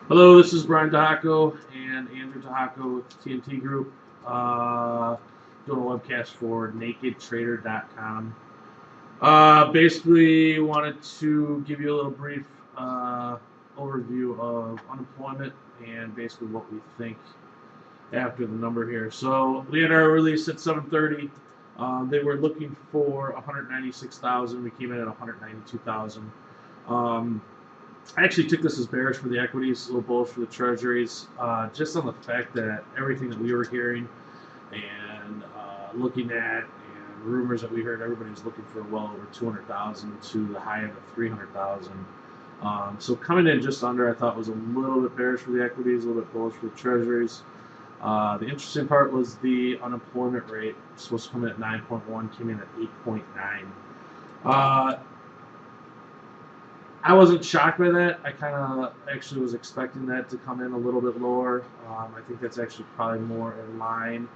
Hello, this is Brian Dahako and Andrew Dahako with the TnT Group. Doing a webcast for NakedTrader.com. Basically, wanted to give you a little brief overview of unemployment and basically what we think after the number here. So we had our release at 7:30. They were looking for 196,000. We came in at 192,000. Um, I actually took this as bearish for the equities, a little bullish for the treasuries, just on the fact that everything that we were hearing and looking at and rumors that we heard, everybody was looking for well over 200,000 to the high end of 300,000. So coming in just under, I thought was a little bit bearish for the equities, a little bit bullish for the treasuries. The interesting part was the unemployment rate. It was supposed to come in at 9.1, came in at 8.9. I wasn't shocked by that. I kind of actually was expecting that to come in a little bit lower. I think that's actually probably more in line.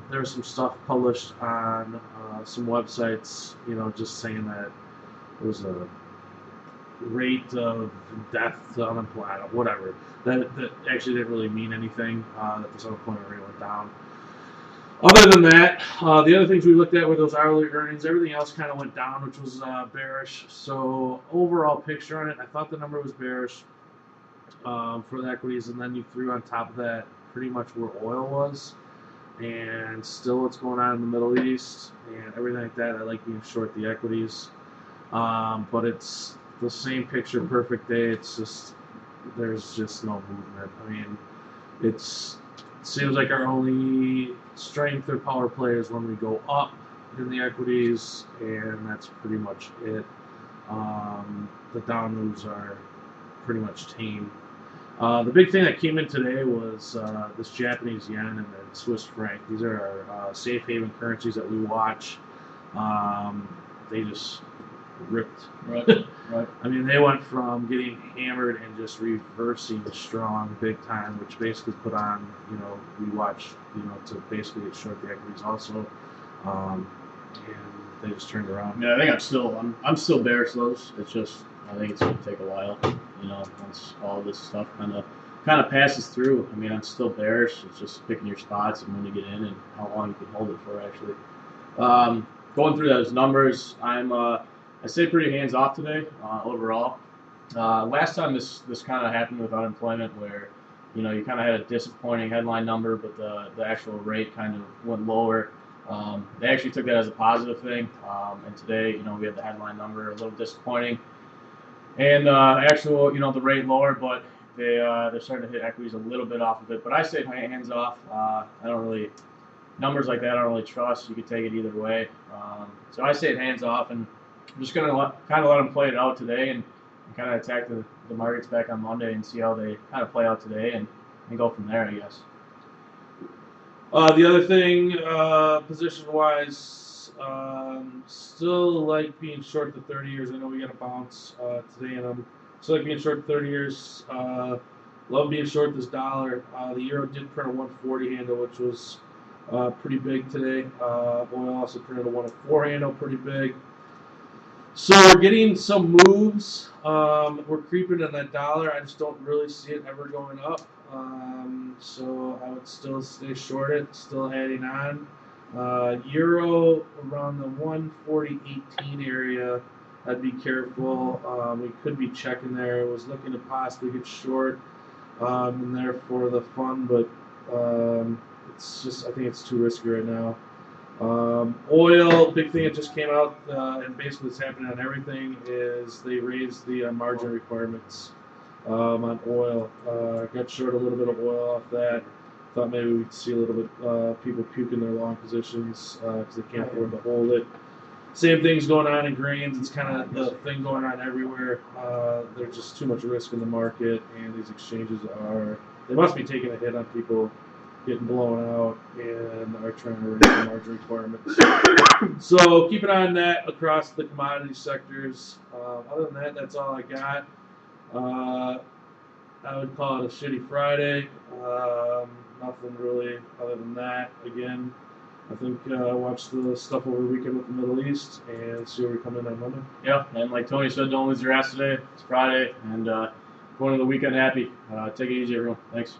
There was some stuff published on some websites, just saying that it was a rate of death to unemployment, whatever. That actually didn't really mean anything. That this unemployment rate went down. Other than that, the other things we looked at were those hourly earnings. Everything else kind of went down, which was bearish. So overall picture on it, I thought the number was bearish for the equities, and then you threw on top of that pretty much where oil was, and still what's going on in the Middle East and everything like that. I like being short the equities, but it's the same picture, perfect day. It's just there's just no movement. I mean, it's seems like our only strength or power play is when we go up in the equities, and that's pretty much it. The down moves are pretty much tame. The big thing that came in today was this Japanese yen and the Swiss franc. These are our safe haven currencies that we watch. They just ripped. Right, right. I mean, they went from getting hammered and just reversing strong big time, which basically put on, we watch, to basically get short the equities also. And they just turned around. Yeah, I think I'm still bearish those. It's just I think it's gonna take a while. Once all this stuff kind of passes through. I mean, I'm still bearish. It's just picking your spots and when you get in and how long you can hold it for. Actually, going through those numbers, I stay pretty hands off today overall. Last time this kind of happened with unemployment, where you kind of had a disappointing headline number, but the actual rate kind of went lower. They actually took that as a positive thing, and today, we had the headline number a little disappointing, and actual, the rate lower, but they're starting to hit equities a little bit off of it. But I stayed hands off. I don't really numbers like that. I don't really trust. You could take it either way. So I stayed hands off, and I'm just gonna kind of let them play it out today, and kind of attack the markets back on Monday and see how they kind of play out today, and go from there, I guess. The other thing, position-wise, still like being short the 30 years. I know we got a bounce today, and I'm still like being short 30 years. Love being short this dollar. The euro did print a 140 handle, which was pretty big today. Oil also printed a 104 handle, pretty big. So we're getting some moves. We're creeping in that dollar. I just don't really see it ever going up. So I would still stay short it, still adding on. Euro around the 140.18 area. I'd be careful. We could be checking there. I was looking to possibly get short in there for the fun, but it's just I think it's too risky right now. Oil, big thing that just came out, and basically what's happening on everything is they raised the margin requirements on oil. Got short a little bit of oil off that. Thought maybe we'd see a little bit people puking their long positions because they can't afford to hold it. Same thing's going on in grains. It's kind of the thing going on everywhere. There's just too much risk in the market, and these exchanges they must be taking a hit on people getting blown out and are trying to raise the margin requirements. So keep an eye on that across the commodity sectors. Other than that, that's all I got. I would call it a shitty Friday. Nothing really other than that. Again, I think watch the stuff over the weekend with the Middle East and see where we come in on Monday. Yeah, and like Tony said, don't lose your ass today. It's Friday, and going into the weekend happy. Take it easy, everyone. Thanks.